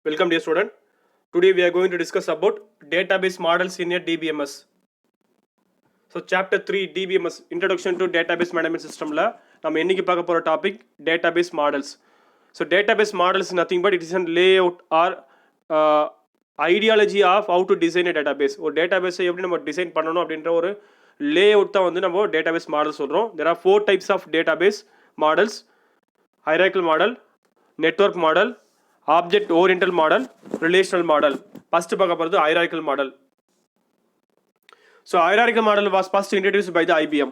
Welcome dear student. Today we are going to discuss about database models in a DBMS. So chapter 3 DBMS Introduction to Database Management System la நம்ம இன்னைக்கு பார்க்க போற topic database models. So database models is nothing but it is a layout or ideology of how to design a database. ஒரு database எப்படி நம்ம design பண்ணனும் அப்படிங்கற ஒரு layout தான் வந்து நம்ம database model சொல்றோம். There are 4 types of database models: hierarchical model, network model, object oriented model, relational model. First பார்க்க போறது hierarchical model. So hierarchical model was first introduced by the IBM.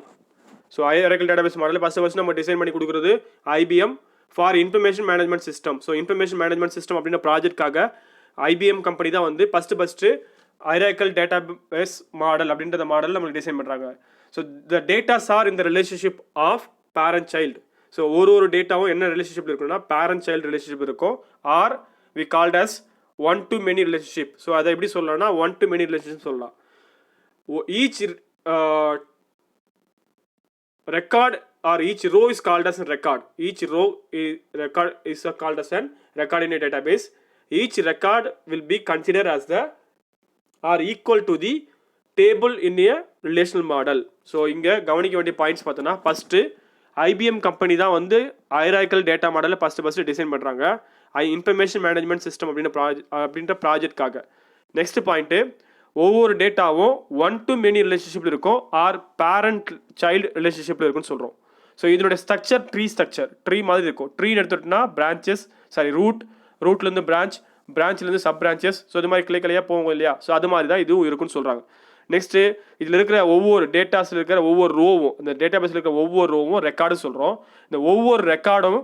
So hierarchical database model first நம்ம design பண்ணி கொடுக்கிறது IBM for information management system. So information management system அப்படின ப்ராஜெக்ட்காக IBM company தான் வந்து first hierarchical database model அப்படிங்கற model நமக்கு design பண்றாங்க. So the data are in the relationship of parent child. So ஒரு டேட்டாவும் என்ன ரிலேஷன்ஷிப்ல இருக்குன்னா parent child relationship இருக்கும், or we called as one to many relationship. So அதை எப்படி சொல்லலாம்னா one to many relationship சொல்லலாம். Each record or each row is called as a record. Each row is called as a record in a database. Each record will be considered as the or equal to the table in a relational model. So இங்க கவனிக்க வேண்டிய points பார்த்தோம்னா first IBM company தான் வந்து hierarchical data மாடலை first design பண்றாங்க information management system அப்படின்ற ப்ராஜெக்ட்காக. Next point, ஒவ்வொரு டேட்டாவும் ஒன் டு மெனி ரிலேஷன்ஷிப்ல இருக்கும் ஆர் பேரண்ட் சைல்டு ரிலேஷன்ஷிப்ல இருக்கும்னு சொல்றோம். ஸோ இதனுடைய ஸ்ட்ரக்சர் ட்ரீ மாதிரி இருக்கும். ட்ரீன்னு எடுத்துட்டோம்னா பிரான்ச்சஸ் ரூட்லேருந்து பிரான்ச்லேருந்து சப் பிரான்ச்சஸ், ஸோ இது மாதிரி கிளையாக போகும் இல்லையா, ஸோ அது மாதிரி தான் இதுவும் இருக்குன்னு சொல்கிறாங்க. நெக்ஸ்ட்டு இதில் இருக்கிற ஒவ்வொரு டேட்டாஸில் இருக்கிற ஒவ்வொரு ரோவும், இந்த டேட்டா பேஸில் இருக்கிற ஒவ்வொரு ரோவும் ரெக்கார்டு சொல்கிறோம். இந்த ஒவ்வொரு ரெக்கார்டும்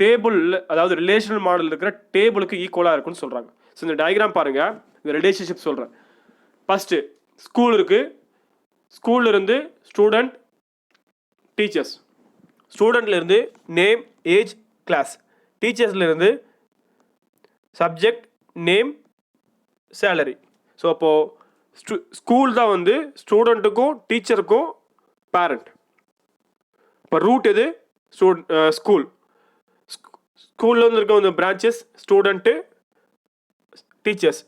டேபிள், அதாவது ரிலேஷனல் மாடல் இருக்கிற டேபிளுக்கு ஈக்குவலாக இருக்குன்னு சொல்கிறாங்க. ஸோ இந்த டயக்ராம் பாருங்கள், இந்த ரிலேஷன்ஷிப் சொல்கிறேன். ஃபஸ்ட்டு ஸ்கூல் இருக்குது, ஸ்கூலில் இருந்து ஸ்டூடெண்ட், டீச்சர்ஸ், ஸ்டூடெண்ட்லேருந்து நேம், ஏஜ், கிளாஸ், டீச்சர்ஸ்லேருந்து சப்ஜெக்ட், நேம், சேலரி. ஸோ அப்போது ஸ்கூல் தான் வந்து ஸ்டூடெண்ட்டுக்கும் டீச்சருக்கும் பேரண்ட். இப்போ ரூட் எது? ஸ்கூல். ஸ்கூலில் வந்து இருக்க வந்து பிரான்ச்சஸ் ஸ்டூடெண்ட்டு, டீச்சர்ஸ்.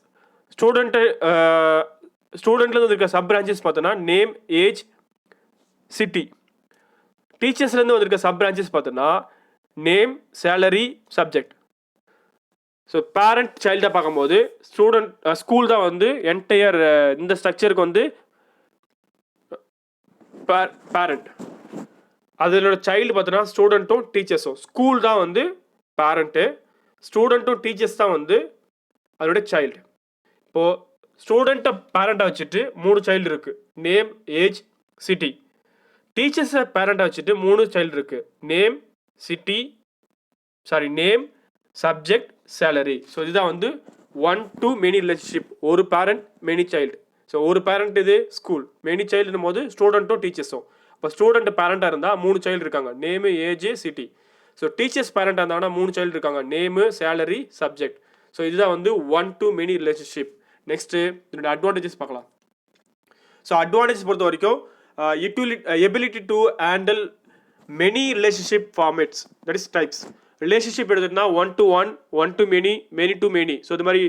ஸ்டூடெண்ட்லேருந்து இருக்க சப் பிரான்ச்சஸ் பார்த்தோன்னா நேம், ஏஜ், சிட்டி. டீச்சர்ஸ்லேருந்து வந்திருக்க சப் பிரான்ச்சஸ் பார்த்தோன்னா name, salary, subject. So parent சைல்டாக பார்க்கும்போது ஸ்கூல் தான் வந்து என்டையர் இந்த ஸ்ட்ரக்சருக்கு வந்து பேரண்ட். அதோட சைல்டு பார்த்தோன்னா ஸ்டூடெண்ட்டும் டீச்சர்ஸும். ஸ்கூல் தான் வந்து பேரண்ட்டு, ஸ்டூடெண்ட்டும் டீச்சர்ஸ் தான் வந்து அதோட சைல்டு. இப்போது ஸ்டூடெண்ட்டை பேரண்ட்டாக வச்சுட்டு 3 சைல்டு இருக்குது, நேம், ஏஜ், சிட்டி. டீச்சர்ஸை பேரண்ட்டாக வச்சுட்டு 3 சைல்டு இருக்குது, name, name, subject, salary. So இதுதான் வந்து ஒன் டு மெனி ரிலேஷன்ஷிப். ஒரு பேரண்ட், மெனி சைல்டு. ஸோ ஒரு பேரண்ட் இது ஸ்கூல், மெனி சைல்டுன்னும் போது ஸ்டூடெண்ட்டும் டீச்சர்ஸும். இப்போ ஸ்டூடெண்ட் பேரண்ட்டாக இருந்தால் 3 சைல்டு இருக்காங்க, name, age, city. So teachers பேரண்ட்டாக இருந்தாங்கன்னா 3 சைல்டு இருக்காங்க, நேமு, சேலரி, சப்ஜெக்ட். ஸோ இதுதான் வந்து one to many relationship. Next இதோட அட்வான்டேஜஸ் பார்க்கலாம். ஸோ அட்வான்டேஜஸ் பொறுத்த வரைக்கும் ability to handle many relationship formats, that is types. Relationship எடுத்துகிட்டா one to one, one to many, many to many. So இது மாதிரி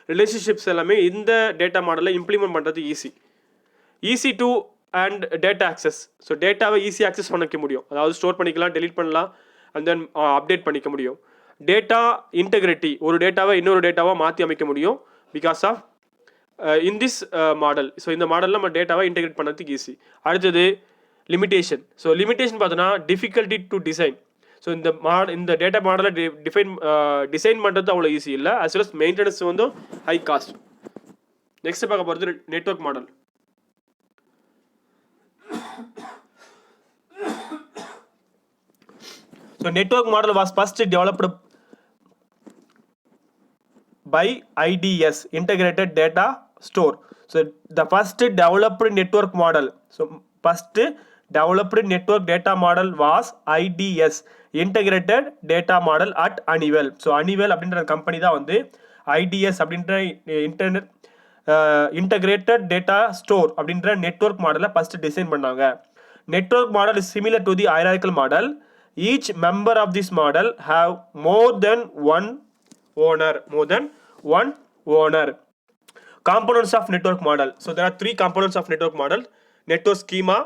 relationships எல்லாமே இந்த டேட்டா மாடலில் இம்ப்ளிமெண்ட் பண்ணுறது easy to and data access. So டேட்டாவை ஈஸியாக ஆக்சஸ் பண்ணிக்க முடியும், அதாவது ஸ்டோர் பண்ணிக்கலாம், டெலீட் பண்ணலாம், அண்ட் தென் அப்டேட் பண்ணிக்க முடியும். டேட்டா இன்டெகிரிட்டி, ஒரு டேட்டாவை இன்னொரு டேட்டாவாக மாற்றி அமைக்க முடியும் because of in this model. So இந்த மாடலில் நம்ம டேட்டாவை இன்டெகிரேட் பண்ணுறதுக்கு ஈஸி. அடுத்தது லிமிடேஷன். ஸோ லிமிடேஷன் பார்த்தோன்னா டிஃபிகல்ட்டி டு டிசைன். ஸோ இந்த டேட்டா மாடலை டிசைன் பண்ணுறது அவ்வளோ ஈஸி இல்லை, அஸ் வெல் அஸ் மெயின்டெனன்ஸ் வந்து ஹை காஸ்ட். நெக்ஸ்ட் பார்க்க போகிறது network model. So network model was first developed by IDS, Integrated Data Store. So the first developed network model. So first developed network data model was IDS, Integrated Data Model at Honeywell. So Honeywell அப்படின்ற company தான் வந்து IDS அப்படின்ற Integrated Data Store அப்படின்ற network மாடலை first design பண்ணாங்க. Network model is similar to the hierarchical model. Each member of this model have more than one one owner. Components of network model. So there are three components of network model: network schema,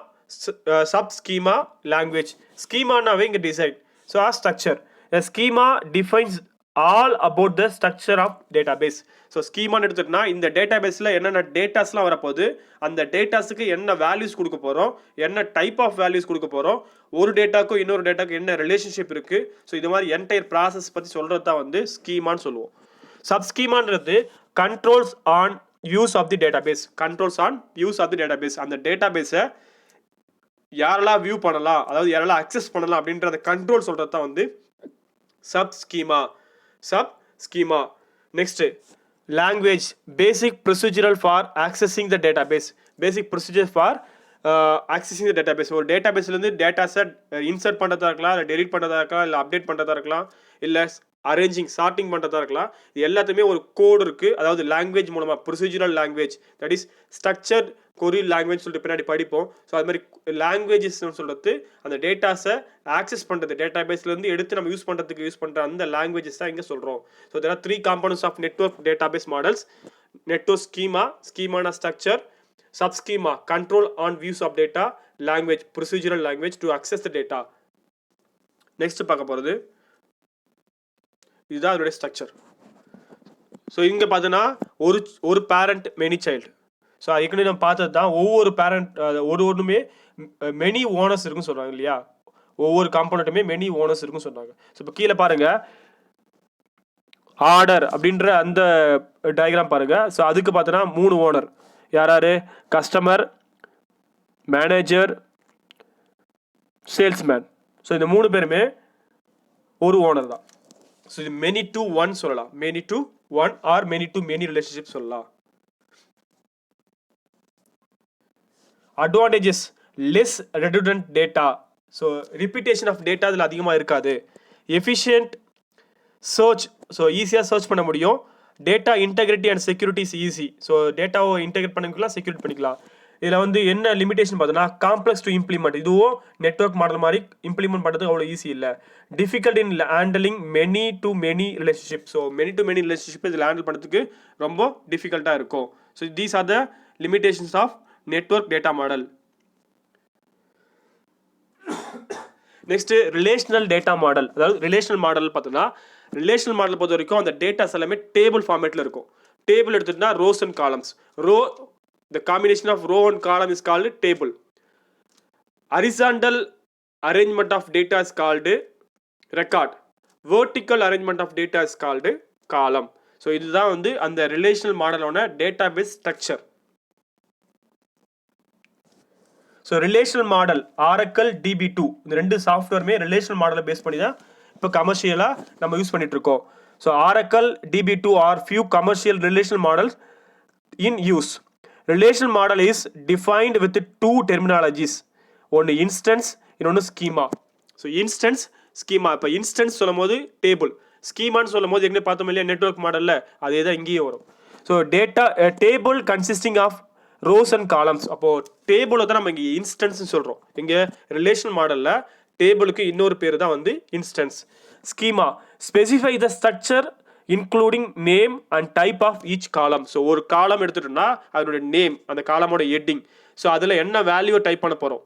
sub schema, language. Schema nave inga design. So a structure. A schema defines all about the structure of database. So schema எடுத்துட்டா இந்த டேட்டாபேஸ்ல என்னென்ன டேட்டாஸ்லாம் வரப்போகுது, அந்த டேட்டாஸுக்கு என்ன values கொடுக்க போகிறோம், என்ன type of values கொடுக்க போகிறோம், ஒரு டேட்டாக்கும் இன்னொரு டேட்டாக்கும் என்ன ரிலேஷன்ஷிப் இருக்குது. ஸோ இது மாதிரி என்டையர் ப்ராசஸ் பற்றி சொல்கிறது தான் வந்து ஸ்கீமான்னு சொல்லுவோம். சப்ஸ்கீமான்றது controls on use of the database. Controls on use of the database. அந்த டேட்டாபேஸை யாரெல்லாம் வியூ பண்ணலாம், அதாவது யாரெல்லாம் அக்சஸ் பண்ணலாம் அப்படின்றத கண்ட்ரோல் சொல்கிறது தான் வந்து sub schema. Next language, basic procedural for accessing the database. Basic procedure for accessing the database. ஒரு டேட்டாபேஸ்லேருந்து டேட்டாஸை இன்சர்ட் பண்ணுறதா இருக்கலாம், இல்லை டெலிட் பண்ணுறதா இருக்கலாம், இல்லை அப்டேட் பண்ணுறதா இருக்கலாம், இல்லை அரேஞ்சிங் சார்ட்டிங் பண்ணுறதா இருக்கலாம். இது எல்லாத்துமே ஒரு கோடு இருக்குது. அதாவது லாங்குவேஜ் மூலமாக procedural language, that is structured query language சொல்லிட்டு பின்னாடி படிப்போம். ஸோ அது மாதிரி லாங்குவேஜஸ்ன்னு சொல்கிறது அந்த டேட்டாஸை ஆக்சஸ் பண்ணுறது, டேட்டாபேஸ்லேருந்து எடுத்து நம்ம யூஸ் பண்ணுறதுக்கு யூஸ் பண்ணுற அந்த லாங்குவேஜஸ் தான் இங்கே சொல்கிறோம். So there are three components of network database models. Network schema, ஸ்கீமான structure, sub schema control on views of data, language procedural language to access the data. Next பார்க்க போகிறது இதுதான் அதோட ஸ்ட்ரக்சர். ஸோ இங்கே பார்த்தோன்னா ஒரு பேரண்ட் மெனி சைல்டு. ஸோ ஏற்கனவே நம்ம பார்த்தது தான் ஒவ்வொரு பேரண்ட் ஒன்றுமே மெனி ஓனர்ஸ் இருக்குன்னு சொல்கிறாங்க இல்லையா. ஒவ்வொரு காம்பனண்ட்டுமே மெனி ஓனர்ஸ் இருக்குன்னு சொன்னாங்க. ஸோ இப்போ கீழே பாருங்கள் ஆர்டர் அப்படின்ற அந்த டயக்ராம் பாருங்கள். ஸோ அதுக்கு பார்த்தோன்னா 3 ஓனர். யார்? Customer, manager, salesman. ஸோ இந்த 3 பேருமே ஒரு ஓனர் தான். ஸோ இது மெனி டு ஒன் சொல்லலாம், many to one or many to many relationship சொல்லலாம். Advantages, less redundant data. So repetition of data அதில் அதிகமாக இருக்காது. எஃபிஷியன்ட் சர்ச், ஸோ ஈஸியாக சர்ச் பண்ண முடியும். Data integrity and security is easy. So டேட்டாவை இன்டெகிரேட் பண்ணிக்கலாம், செக்யூரிட் பண்ணிக்கலாம். இதில் வந்து என்ன லிமிடேஷன் பார்த்தோன்னா காம்ப்ளெக்ஸ் டு இம்ப்ளிமெண்ட். இதுவும் நெட்வொர்க் மாடல் மாதிரி இம்ப்ளிமெண்ட் பண்ணுறது அவ்வளோ ஈஸி இல்லை. Difficult in handling many to many relationship. So many to many relationship இதில் ஹேண்டில் பண்ணுறதுக்கு ரொம்ப டிஃபிகல்ட்டாக இருக்கும். So these are the limitations of network data model. Next relational data model. அதாவது ரிலேஷனல் மாடல் பார்த்தோன்னா ரிலேஷனல் மாடல் பொறுத்த வரைக்கும் அந்த டேட்டாஸ் எல்லாமே டேபிள் ஃபார்மேட்டில் இருக்கும். டேபிள் எடுத்துட்டுனா rows and columns. The combination of row and column is called table. Horizontal arrangement of data is called record. Vertical arrangement of data is called column. So இதுதான் வந்து அந்த ரிலேஷனல் மாடலோட database structure. So relational model Oracle DB2 இந்த 2 சாஃப்ட்வேருமே relational மாடலை base பண்ணி தான் இப்போ கமர்ஷியலாக நம்ம யூஸ் பண்ணிட்டு இருக்கோம். So Oracle DB2 are few commercial relational models in use. Relational model is defined with 2 terminologies. ஒன்று இன்ஸ்டன்ஸ், இன்னொன்று ஸ்கீமா. So instance, schema. இப்போ இன்ஸ்டன்ஸ் சொல்லும் போது டேபிள், ஸ்கீமான்னு சொல்லும் போது எங்கே பார்த்தோம் இல்லையா நெட்வொர்க் மாடலில், அதே தான் இங்கேயும் வரும். So table consisting of rows and columns. அப்போது டேபிளை தான் நம்ம இங்கே இன்ஸ்டன்ஸ்னு சொல்கிறோம். இங்கே ரிலேஷனல் மாடலில் டேபிளுக்கு இன்னொரு பேர் தான் வந்து instance. Schema specify the structure including name and type of each column. So ஒரு காலம் எடுத்துட்டோம்னா அதனுடைய நேம், அந்த காலமோட ஹெட்டிங். ஸோ அதில் என்ன வேல்யூ டைப் பண்ண போகிறோம்,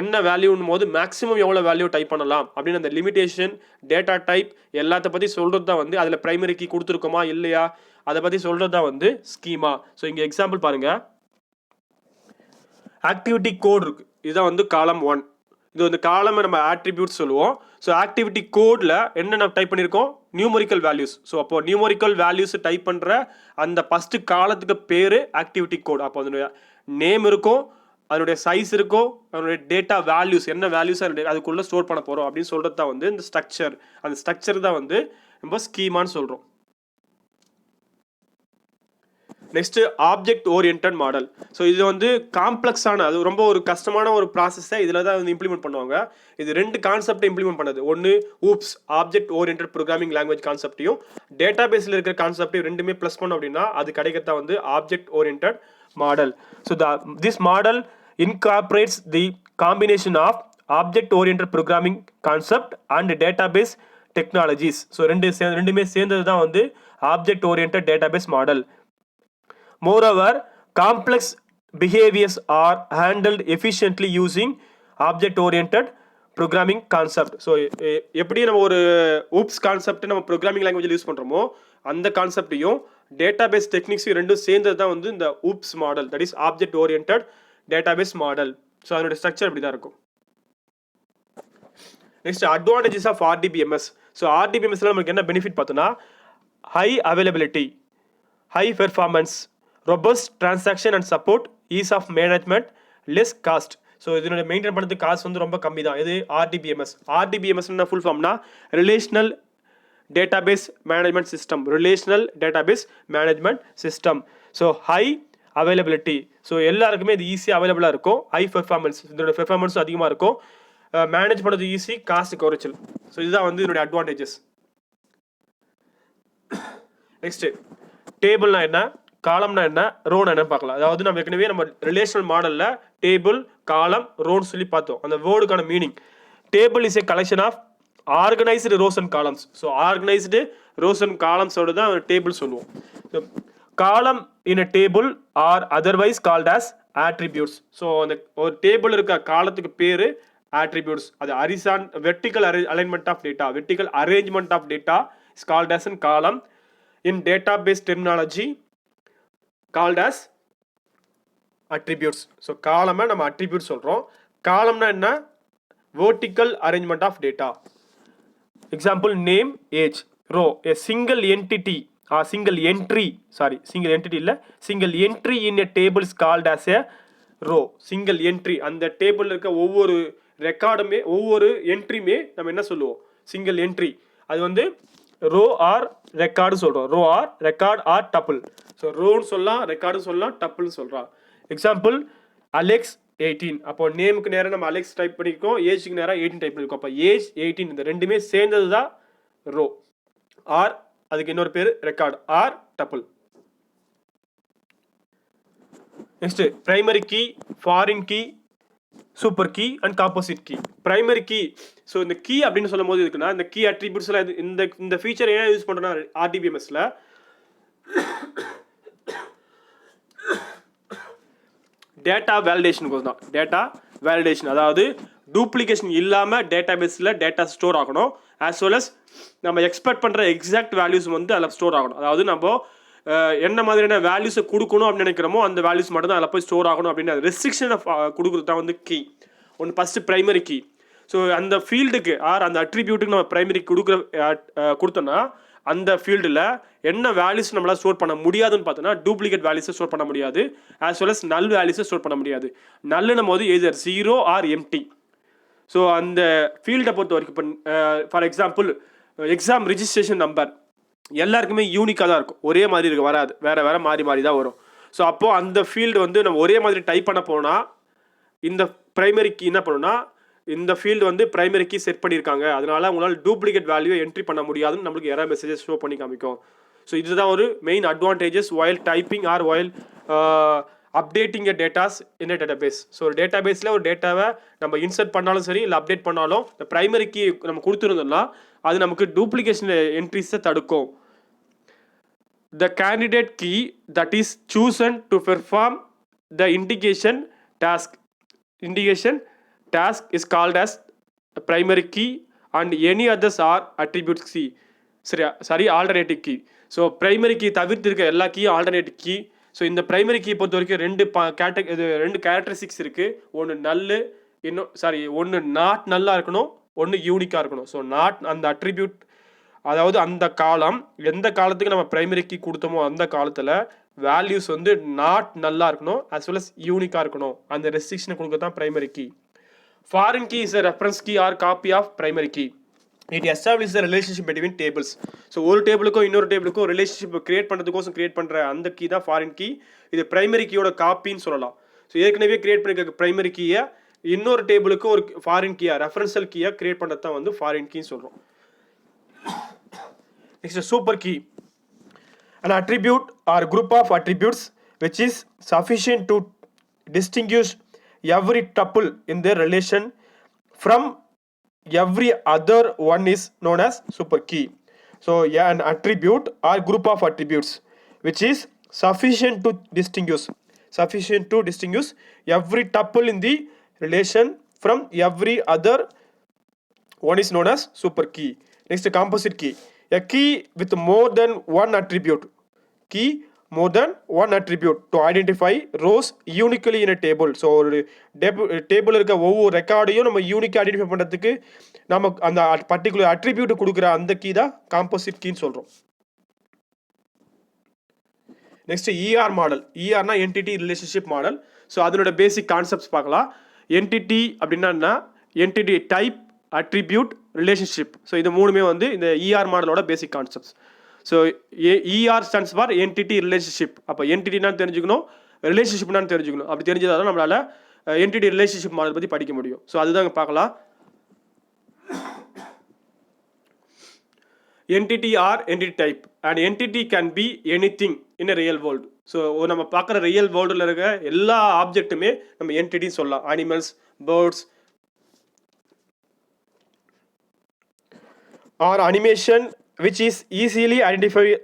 என்ன வேல்யூன்னும் போது மேக்ஸிமம் எவ்வளோ வேல்யூ டைப் பண்ணலாம் அப்படின்னு அந்த லிமிடேஷன், டேட்டா டைப் எல்லாத்த பற்றி சொல்கிறது தான் வந்து அதில் ப்ரைமரி கீ கொடுத்துருக்கோமா இல்லையா அதை பற்றி சொல்கிறது தான் வந்து ஸ்கீமா. ஸோ இங்கே எக்ஸாம்பிள் பாருங்கள். ஆக்டிவிட்டி கோட் இருக்குது, இதுதான் வந்து காலம் 1. இது வந்து காலமை நம்ம ஆட்ரிபியூட் சொல்லுவோம். ஸோ ஆக்டிவிட்டி கோடில் என்னென்ன டைப் பண்ணியிருக்கோம், நியூமரிக்கல் வேல்யூஸ். ஸோ அப்போது நியூமரிக்கல் வேல்யூஸ் டைப் பண்ணுற அந்த ஃபஸ்ட்டு காலத்துக்கு பேர் ஆக்டிவிட்டி கோட். அப்போ அதனுடைய நேம் இருக்கும், அதனுடைய சைஸ் இருக்கும், அதனுடைய டேட்டா வேல்யூஸ் என்ன வேல்யூஸ் அதுக்குள்ளே ஸ்டோர் பண்ண போகிறோம் அப்படின்னு சொல்கிறது தான் வந்து இந்த ஸ்ட்ரக்சர். அந்த ஸ்ட்ரக்சர் தான் வந்து நம்ம ஸ்கீமான்னு சொல்கிறோம். Next object oriented model. So இது வந்து காம்ப்ளெக்ஸான, அது ரொம்ப ஒரு கஷ்டமான ஒரு ப்ராசஸை இதில் தான் வந்து இம்ப்ளிமெண்ட் பண்ணுவாங்க. இது 2 கான்செப்டை இம்ப்ளிமெண்ட் பண்ணது. ஒன்று oops object oriented programming language கான்செப்டையும் டேட்டா பேஸில் இருக்கிற கான்செப்டையும் ரெண்டுமே ப்ளஸ் பண்ணோம் அப்படின்னா அது கிடைக்கிறதா வந்து object oriented model. So this model incorporates the combination of object oriented programming concept and database technologies. ஸோ ரெண்டுமே சேர்ந்தது தான் வந்து object-oriented database model. Moreover, complex behaviors are handled efficiently using object-oriented programming concept. So எப்படி நம்ம ஒரு oops concept நம்ம programming லாங்குவேஜில் யூஸ் பண்ணுறோமோ அந்த கான்செப்டையும் டேட்டாபேஸ் டெக்னிக்ஸையும் ரெண்டும் சேர்ந்தது தான் வந்து இந்த oops model, that is object orient database model. So அதனுடைய ஸ்ட்ரக்சர் இப்படி தான் இருக்கும். Next advantages of RDBMS. So ஆர்டிபிஎம்எஸ்ல நமக்கு என்ன பெனிஃபிட் பார்த்தோன்னா high availability, high performance, robust transaction and support, ease of management, less cost. So இதனுடைய மெயின்டைன் பண்ணுறதுக்கு காசு வந்து ரொம்ப கம்மி தான். இது ஆர்டிபிஎம்எஸ். ஆர்டிபிஎம்எஸ்னா ஃபுல் ஃபார்ம்னா relational database management system, relational database management system. So high availability, so எல்லாருக்குமே இது ஈஸியாக அவைலபிளாக இருக்கும். ஹை பெர்ஃபார்மன்ஸ், இதோட பெர்ஃபார்மன்ஸும் அதிகமாக இருக்கும். மேனேஜ் பண்ணுறது ஈஸி, காஸ்ட் குறைச்சல். ஸோ இதுதான் வந்து இதனுடைய அட்வான்டேஜஸ். நெக்ஸ்ட் டேபிள்னா என்ன, காலம்னா என்ன, ரோனா என்ன பார்க்கலாம். அதாவது நம்ம ஏற்கனவே நம்ம ரிலேஷனல் மாடலில் டேபிள், காலம், ரோன்னு சொல்லி பார்த்தோம். அந்த வேர்டுக்கான meaning, table is a collection of organised rows and columns. So organised rows and காலம்ஸோடு தான் டேபிள் சொல்லுவோம். Column in a table are otherwise called as attributes. So அந்த ஒரு டேபிள் இருக்க காலத்துக்கு பேர் ஆட்ரிபியூட்ஸ். அது vertical alignment of data, vertical arrangement of data is called as an column. In database terminology called as attributes. So column நம்ம attribute சொல்றோம். column என்ன, vertical arrangement of data. Example, name, age. row, a single entity or single entry இல்ல, single entry in a table is called as a row. single entry, அந்த டேபிள்ல இருக்க ஒவ்வொரு ரெக்கார்டுமே ஒவ்வொரு என்ட்ரியுமே நம்ம என்ன சொல்லுவோம், சிங்கிள் என்ட்ரி. அது வந்து ரோ ஆர் ரெக்கார்டு சொல்கிறோம். Row or record or tuple. So ரோன்னு சொல்லலாம், ரெக்கார்டு சொல்லலாம், டப்புள்னு சொல்கிறோம். Example, Alex 18. அப்போ நேமுக்கு நேராக நம்ம அலெக்ஸ் டைப் பண்ணியிருக்கோம், ஏஜுக்கு நேராக 18 டைப் பண்ணியிருக்கோம். அப்போ ஏஜ் 18 இந்த ரெண்டுமே சேர்ந்தது தான் ரோ. ஆர் அதுக்கு இன்னொரு பேர் record or tuple. Next primary key, foreign key, super key and composite key. Primary key, so இந்த கீ அப்படின்னு சொல்லும் போது இருக்குன்னா இந்த கீ அட்ரிபியூட்ஸ்ல இந்த ஃபீச்சர் ஏன் யூஸ் பண்ணுறோன்னா ஆர்டிபிஎம்எஸ்ல டேட்டா வேலிடேஷனுக்கு தான். டேட்டா வேலிடேஷன், அதாவது டூப்ளிகேஷன் இல்லாமல் டேட்டாபேஸில் டேட்டா ஸ்டோர் ஆகணும். ஆஸ் வெல் அஸ் நம்ம எக்ஸ்பெக்ட் பண்ணுற எக்ஸாக்ட் வேல்யூஸ் வந்து அதில் ஸ்டோர் ஆகணும். அதாவது நம்ம என்ன மாதிரியான வேல்யூஸை கொடுக்கணும் அப்படின்னு நினைக்கிறோமோ அந்த வேல்யூஸ் மட்டும் தான் அதில் போய் ஸ்டோர் ஆகணும் அப்படின்னு ரெஸ்ட்ரிக்ஷனை கொடுக்குறது தான் வந்து கீ. ஒன்று ஃபஸ்ட்டு பிரைமரி கீ. ஸோ அந்த ஃபீல்டுக்கு ஆர் அந்த அட்ரிபியூட்டுக்கு நம்ம பிரைமரி கொடுத்தோன்னா அந்த ஃபீல்டில் என்ன வேல்யூஸ் நம்மளால் ஸ்டோர் பண்ண முடியாதுன்னு பார்த்தோன்னா டூப்ளிகேட் வேல்யூஸை ஸ்டோர் பண்ண முடியாது. ஆஸ் வெல் அஸ் நல் வேல்யூஸை ஸ்டோர் பண்ண முடியாது. நல்லுன்னும் போது எதர் 0 ஆர் எம்டி. ஸோ அந்த ஃபீல்டை பொறுத்த வரைக்கும் இப்போ for example exam registration number எல்லாருக்குமே யூனிக்காக தான் இருக்கும், ஒரே மாதிரி இருக்க வராது, வேறு வேறு மாறி மாறி தான் வரும். ஸோ அப்போது அந்த ஃபீல்டு வந்து நம்ம ஒரே மாதிரி டைப் பண்ண போனால் இந்த ப்ரைமரி கீ என்ன பண்ணுன்னா இந்த ஃபீல்டு வந்து ப்ரைமரி கீ செட் பண்ணியிருக்காங்க, அதனால உங்களால் டூப்ளிகேட் வேல்யூ என்ட்ரி பண்ண முடியாதுன்னு நம்மளுக்கு எரர் மெசேஜஸ் ஷோ பண்ணி காமிக்கும். ஸோ இதுதான் ஒரு main advantages while typing or while updating a datas in a database. So ஒரு டேட்டாபேஸில் ஒரு டேட்டாவை நம்ம இன்சர்ட் பண்ணாலும் சரி இல்லை அப்டேட் பண்ணாலும் இந்த ப்ரைமரி கீ நம்ம கொடுத்துருந்தோம்னா அது நமக்கு டூப்ளிகேஷன் என்ட்ரிஸை தடுக்கும். The candidate key that is chosen to perform the indication task is called as a primary key and any others are attribute key. Alternative key. So primary key தவிர்த்து இருக்க எல்லா கீயும் alternative key. So இந்த primary key பொறுத்த வரைக்கும் ரெண்டு characteristics இருக்குது. ஒன்று not நல்லா இருக்கணும், ஒன்று யூனிக்காக இருக்கணும். ஸோ நாட் அந்த அட்ரிபியூட், அதாவது அந்த காலம் எந்த காலத்துக்கு நம்ம பிரைமரி கீ கொடுத்தோமோ அந்த காலத்தில் வேல்யூஸ் வந்து நாட் நல்லா இருக்கணும், as well as யூனிக்காக இருக்கணும். அந்த ரெஸ்ட்ரிக்ஷனை கொடுக்க தான் primary key. Foreign key is a reference key or copy of primary key. It establish the relationship between tables. So ஒரு டேபிளுக்கும் இன்னொரு டேபிளுக்கும் ரிலேஷன்ஷிப் கிரியேட் பண்ணுறதுக்கோசம் கிரியேட் பண்ணுற அந்த கீ தான் ஃபாரின் கீ. இது பிரைமரி கீயோட காப்பின்னு சொல்லலாம். ஸோ ஏற்கனவே கிரியேட் பண்ணிக்க பிரைமரி கீயை இன்னொரு டேபிளுக்கு ஒரு ஃபாரின் கீயா ரெஃபரன்ஷியல் கீயாக கிரியேட் பண்ணுறது தான் வந்து ஃபாரின் கீன்னு சொல்கிறோம். Next, super key. An attribute or group of attributes which is sufficient to distinguish every tuple in their relation from every other one is known as super key. So an attribute or group of attributes which is sufficient to distinguish every tuple in the relation from every other one is known as super key. Next, composite key. A key with more than one attribute. Key more than one attribute to identify rows uniquely in a table. So ஒரு table இருக்க ஒவ்வொரு ரெக்கார்டையும் நம்ம யூனிக்காக identify பண்ணுறதுக்கு நம்ம அந்த particular attribute கொடுக்குற அந்த கீ தான் காம்போசிட் கீன்னு சொல்கிறோம். Next ER model. இஆர்னா என்டிட்டி ரிலேஷன்ஷிப் மாடல். ஸோ அதனோட பேசிக் கான்செப்ட்ஸ் பார்க்கலாம். என்டிட்டி அப்படின்னா entity type, attribute, relationship. So இது மூணுமே வந்து இந்த இஆர் மாடலோட basic concepts. So ER stands for entity relationship. அப்போ என்டிட்டினான்னு தெரிஞ்சுக்கணும், ரிலேஷன்ஷிப்னான்னு தெரிஞ்சுக்கணும். அப்படி தெரிஞ்சதாக தான் நம்மளால் என்டிட்டி ரிலேஷன்ஷிப் மாடல் பற்றி படிக்க முடியும். ஸோ அதுதான் பார்க்கலாம். Entity or entity type and entity can be anything in a real world. So நம்ம பார்க்குற ரியல் வேர்ல்டில் இருக்க எல்லா ஆப்ஜெக்ட்டுமே நம்ம என்டிட்டின்னு சொல்லலாம். Animals, birds or animation which is easily identified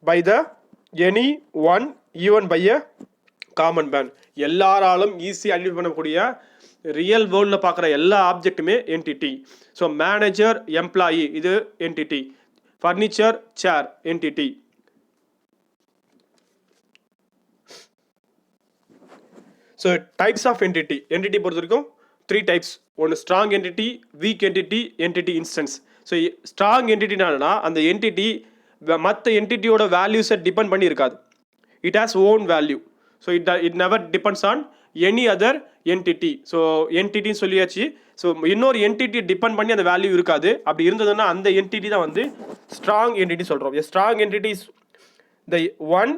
by the any one even by a common man. எல்லாராலும் easy identify பண்ணக்கூடிய real வேர்ல்டில் பார்க்குற எல்லா ஆப்ஜெக்ட்டுமே என்டிட்டி. ஸோ மேனேஜர், எம்ப்ளாயி இது entity. Furniture, chair entity. So types of entity. Entity பொறுத்த வரைக்கும் 3 types. ஒன்று strong entity, weak entity, entity instance. So strong என்டிட்டினா அந்த என்டிட்டி மற்ற என்டிட்டியோட வேல்யூஸை டிபெண்ட் பண்ணி இருக்காது. It has own value. So it never depends on any other entity. So என்டிட்டின்னு சொல்லியாச்சு. ஸோ இன்னொரு என்டிட்டி டிபெண்ட் பண்ணி அந்த வேல்யூ இருக்காது. அப்படி இருந்ததுன்னா அந்த என்டிட்டி தான் வந்து ஸ்ட்ராங் என்டிட்டி சொல்கிறோம். எ strong entity is the one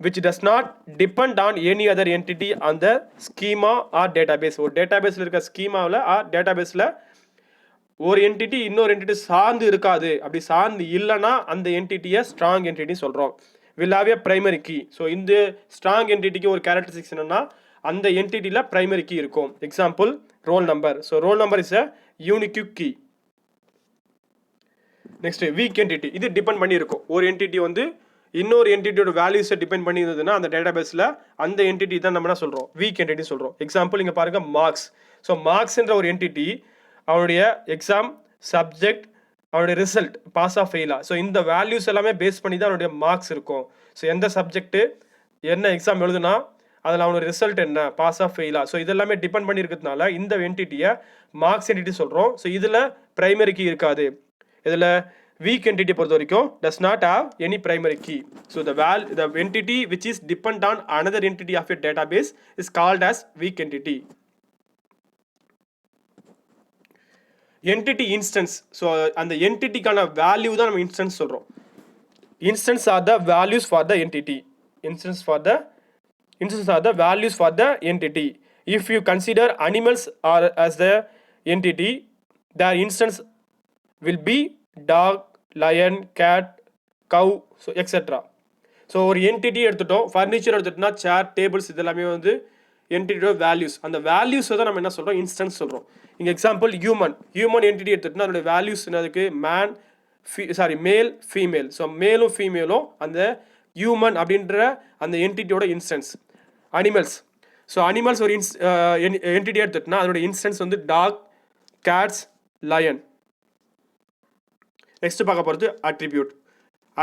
which does not depend on any other entity on the schema or database. ஒரு டேட்டாபேஸில் இருக்க ஸ்கீமாவில் ஆர் டேட்டாபேஸில் ஒரு என்டிட்டி இன்னொரு என்டிட்டி சார்ந்து இருக்காது. அப்படி சார்ந்து இல்லைன்னா அந்த என்டிட்டியை ஸ்ட்ராங் என்டிட்டி சொல்கிறோம். will have a primary key. So இந்த ஸ்ட்ராங் என்டிட்டிக்கு ஒரு கேரக்டரிஸ்டிக்ஸ் என்னன்னா அந்த என்டிட்டியில் பிரைமரி கீ இருக்கும். Example roll number. So roll number is a unique key. Next weak entity. இது டிபெண்ட் பண்ணி இருக்கும். ஒரு என்டிட்டி வந்து இன்னொரு என்டிட்டியோட வேல்யூஸை டிபெண்ட் பண்ணி இருந்ததுன்னா அந்த டேட்டாபேஸில் அந்த என்டிட்டி தான் நம்ம என்ன சொல்கிறோம், வீக் என்டிட்டி சொல்கிறோம். எக்ஸாம்பிள் இங்கே பாருங்கள் மார்க்ஸ். ஸோ மார்க்ஸ்ன்ற ஒரு என்டிட்டி அவனுடைய எக்ஸாம், சப்ஜெக்ட், அவனுடைய ரிசல்ட், பாஸ் ஆஃப் ஃபெயிலா. ஸோ இந்த வேல்யூஸ் எல்லாமே பேஸ் பண்ணி தான் அவனுடைய மார்க்ஸ் இருக்கும். ஸோ எந்த சப்ஜெக்ட்டு என்ன எக்ஸாம் எழுதுனா அதில் அவனோட ரிசல்ட் என்ன, பாஸ் ஆஃப் ஃபெயிலா. ஸோ இதெல்லாமே டிபெண்ட் பண்ணி இருக்கிறதுனால இந்த என்டிட்டியை மார்க்ஸ் என்டிட்டி சொல்கிறோம். ஸோ இதில் பிரைமரி கீ இருக்காது. இதில் weak entity பொறுத்த வரைக்கும் does not have any primary key. So the entity which is depend on another entity of a database is called as weak entity. Entity instance. So அந்த என்டிட்டிக்கான value தான் நம்ம instance சொல்கிறோம். Instance are the values for the entity. Instance are the values for the entity. If you consider animals are as the entity, their instance will be dog, lion, cat, cow, so etc. So ஒரு entity எடுத்துட்டோம். Furniture எடுத்துட்டோம்னா சேர், tables இதெல்லாமே வந்து என்டிட்டியோட values. அந்த வேல்யூஸை தான் நம்ம என்ன சொல்கிறோம், இன்ஸ்டன்ஸ் சொல்கிறோம். இங்கே எக்ஸாம்பிள் ஹியூமன் என்டிட்டி எடுத்துட்டோம்னா அதோட வேல்யூஸ் என்னதுக்கு மேன், மேல், ஃபீமேல். ஸோ மேலும் ஃபீமேலும் அந்த ஹியூமன் அப்படின்ற அந்த என்டிட்டியோட இன்ஸ்டன்ஸ். அனிமல்ஸ். ஸோ அனிமல்ஸ் ஒரு என்டிட்டி எடுத்துட்டோம்னா அதோட இன்ஸ்டன்ஸ் வந்து டாக், கேட்ஸ், லயன். நெக்ஸ்ட் பார்க்க போகிறது அட்ரிபியூட்.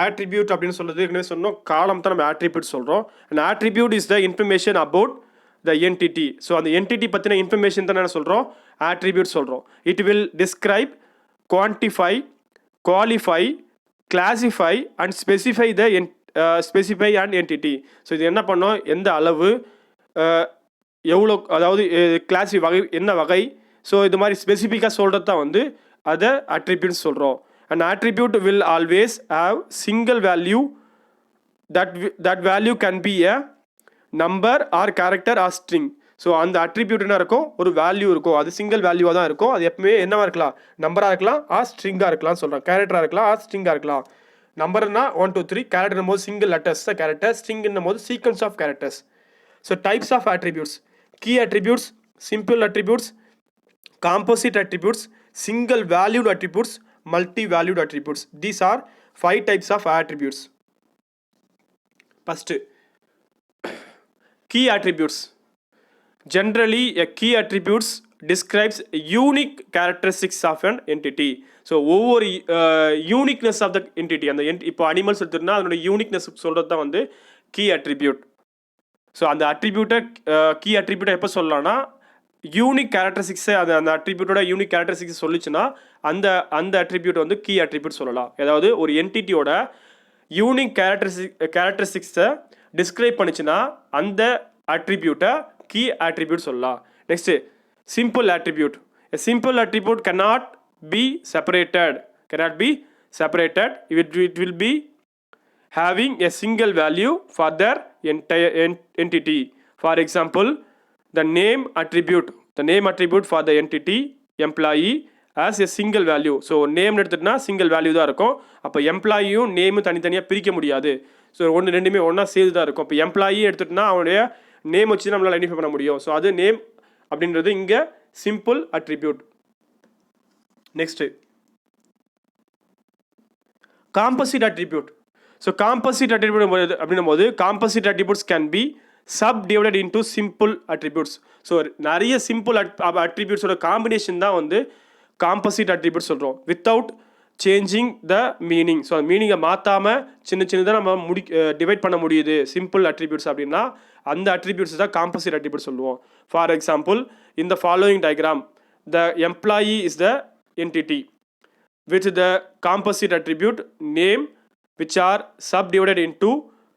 ஆட்ரிபியூட் அப்படின்னு சொல்கிறது ஏற்கனவே சொன்னோம், காலம் தான் நம்ம ஆட்ரிபியூட் சொல்கிறோம். And attribute is the information about the entity. So அந்த என்டிட்டி பற்றின இன்ஃபர்மேஷன் தான் என்ன சொல்கிறோம், ஆட்ரிபியூட் சொல்கிறோம். It will describe, quantify, qualify, classify and specify and entity. So இது என்ன பண்ணோம், எந்த அளவு, எவ்வளோ, அதாவது கிளாசி வகை என்ன வகை. ஸோ இது மாதிரி ஸ்பெசிஃபிக்காக சொல்கிறது தான் வந்து அதை அட்ரிபியூட்ஸ் சொல்கிறோம். An attribute will always have single value. That value can be a number or character or string. So அந்த அட்ரிபியூட் என்ன இருக்கும், ஒரு வேல்யூ இருக்கும். அது சிங்கிள் வேல்யூவாக தான் இருக்கும். அது எப்பவுமே என்னவா இருக்கலாம், நம்பராக இருக்கலாம், ஸ்ட்ரிங்காக இருக்கலாம் சொல்கிறோம். கேரக்டராக இருக்கலாம், ஸ்ட்ரிங்காக இருக்கலாம். நம்பர்னா 1 2 3, கேரக்டர் போது சிங்கிள் லெட்டர்ஸ் தான் கேரக்டர், ஸ்ட்ரிங்கும் போது sequence of characters. So types of attributes: key attributes, simple attributes, composite attributes, single valued attributes, multi-valued attributes. These are 5 types of attributes. First, key attributes. Generally, a key attributes describes unique characteristics of an entity. So ஒவ்வொரு uniqueness of the entity, அந்த இப்போ animals எடுத்துட்டுனா அதனோட uniqueness சொல்கிறது தான் வந்து key attribute. So அந்த அட்ரிபியூட்டை key அட்ரிபியூட்டை எப்போ சொல்லலாம்னா யூனிக் கேரக்டரிஸ்டிக்ஸை அந்த அட்ரிபியூட்டோட யூனிக் கேரக்டரிஸ்டிக்ஸ் சொல்லிச்சுன்னா அந்த அட்ரிபியூட் வந்து கீ அட்ரிபியூட் சொல்லலாம். அதாவது ஒரு என்டிட்டியோட யூனிக் கேரக்டரிஸ்டிக்ஸை டிஸ்கிரைப் பண்ணிச்சுன்னா அந்த அட்ரிபியூட்டை key attribute சொல்லலாம். Next, simple attribute. A simple attribute cannot be separated. It will be having a single value for their entire entity. For example, the name attribute for the entity employee as a single value. So name எடுத்துட்டா single value தான் இருக்கும். அப்போ எம்ப்ளாயியும் நேமும் தனித்தனியாக பிரிக்க முடியாது. So ரெண்டுமே ஒன்றா சேர்ந்து தான் இருக்கும். இப்போ எம்ப்ளாயி எடுத்துட்டுனா அவனுடைய நேம் வச்சு நம்மளால் ஐடென்டிஃபை பண்ண முடியும். ஸோ அது நேம் அப்படின்றது இங்கே simple attribute. Next, composite attribute. So composite attribute அப்படின்னும் போது composite attributes can be sub divided into simple attributes. So நிறைய சிம்பிள் அட்ரிபியூட்ஸோட காம்பினேஷன் தான் வந்து காம்போசிட் அட்ரிபியூட் சொல்கிறோம், without changing the meaning. So அந்த மீனிங்கை மாற்றாமல் சின்னதாக நம்ம டிவைட் பண்ண முடியுது சிம்பிள் அட்ரிபியூட்ஸ் அப்படின்னா அந்த அட்ரிபியூட்ஸ் தான் காம்போசிட் அட்ரிபியூட் சொல்லுவோம். ஃபார் எக்ஸாம்பிள், இந்த following diagram, the employee is the entity with the composite attribute name which are sub divided into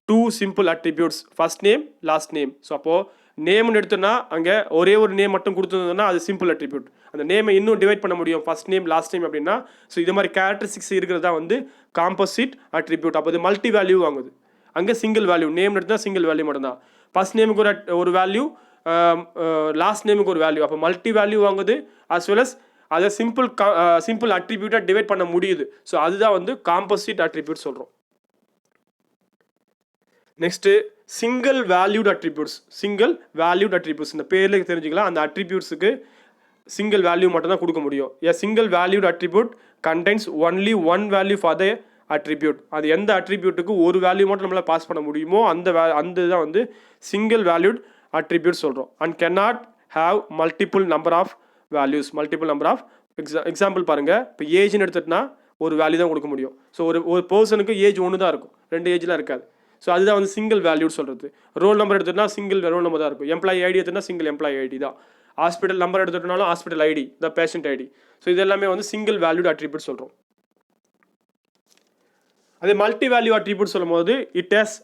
2 simple attributes, first name last name. So அப்போது நேம்னு எடுத்தோன்னா அங்கே ஒரே ஒரு நேம் மட்டும் கொடுத்துருந்தோம்னா அது சிம்பிள் அட்ரிபியூட். அந்த நேமை இன்னும் டிவைட் பண்ண முடியும், ஃபர்ஸ்ட் நேம் லாஸ்ட் நேம் அப்படின்னா. ஸோ இது மாதிரி கேரக்டரிஸ்டிக்ஸ் இருக்கிறது தான் வந்து காம்போசிட் அட்ரிபியூட். அப்போ இது மல்டி வேல்யூ வாங்குது. அங்கே சிங்கிள் வேல்யூ, நேம் எடுத்தால் சிங்கிள் வேல்யூ மட்டும்தான். ஃபர்ஸ்ட் நேமுக்கு ஒரு வேல்யூ, லாஸ்ட் நேமுக்கு ஒரு வேல்யூ, அப்போ மல்டி வேல்யூ வாங்குது. அஸ் வெல் அஸ் அதை சிம்பிள் அட்ரிபியூட்டாக டிவைட் பண்ண முடியுது. ஸோ அதுதான் வந்து காம்போசிட் அட்ரிபியூட் சொல்கிறோம். Next, single valued attributes. இந்த பேரில் தெரிஞ்சுக்கலாம், அந்த அட்ரிபியூட்ஸுக்கு சிங்கிள் வேல்யூ மட்டும் தான் கொடுக்க முடியும். ஏ single valued attribute contains only one value for the attribute. அது எந்த அட்ரிபியூட்டுக்கு ஒரு வேல்யூ மட்டும் நம்மளால் பாஸ் பண்ண முடியுமோ அந்த தான் வந்து சிங்கிள் வேல்யூட் அட்ரிபியூட் சொல்கிறோம். And cannot have multiple number of example பாருங்கள். இப்போ ஏஜ்னு எடுத்துட்டுனா ஒரு வேல்யூ தான் கொடுக்க முடியும். ஸோ ஒரு பர்சனுக்கு ஏஜ் ஒன்று தான் இருக்கும், 2 ஏஜ்லாம் இருக்காது. ஸோ அதுதான் வந்து சிங்கிள் வேல்யூட் சொல்கிறது. ரோல் நம்பர் எடுத்துகிட்டா சிங்கிள் ரோல் நம்பர் தான் இருக்கும். எம்ப்ளாயி ஐடி எடுத்துனா சிங்கிள் எம்ப்ளாயி ஐடி தான். ஹாஸ்பிட்டல் நம்பர் எடுத்துட்டனாலும் hospital ID the patient ID. So இது எல்லாமே வந்து சிங்கிள் வேல்யூட் அட்ரிபியூட் சொல்கிறோம். அதே மல்டி வேல்யூ அட்ரிபியூட் சொல்லும் போது it has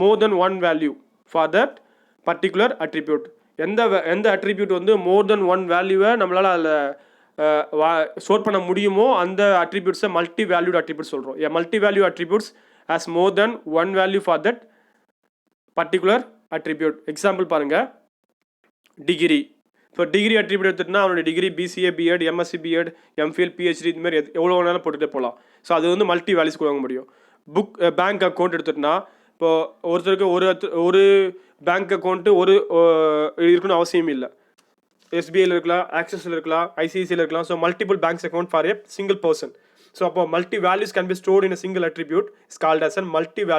more then one value for that particular attribute. எந்த அட்ரிபியூட் வந்து மோர் தென் ஒன் வேல்யூவை நம்மளால் அதில் ஸ்டோர் பண்ண முடியுமோ அந்த அட்ரிபியூட்ஸை மல்டி வேல்யூட் அட்ரிபியூட் சொல்கிறோம். A multi value attributes has more than one value for that particular attribute. Example பாருங்கள், டிகிரி. இப்போ டிகிரி அட்ரிபியூட் எடுத்துட்டுனா அவனோட degree BCA, BEd, MSc, BEd, MPhil, PhD இது மாதிரி எவ்வளோ வேணாலும் போட்டுகிட்டே போகலாம். ஸோ அது வந்து மல்டி வேல்யூஸ் கொடுக்க முடியும். பேங்க் அக்கௌண்ட் எடுத்துட்டுனா இப்போது ஒருத்தருக்கு ஒரு பேங்க் அக்கௌண்ட்டு இருக்குன்னு அவசியம் இல்லை. எஸ்பிஐயில் இருக்கலாம், ஆக்சிஸில் இருக்கலாம், ஐசிஐசியில் இருக்கலாம். So multiple banks account for A single person. So, multi values can be stored in a single attribute. It's called as a multi-value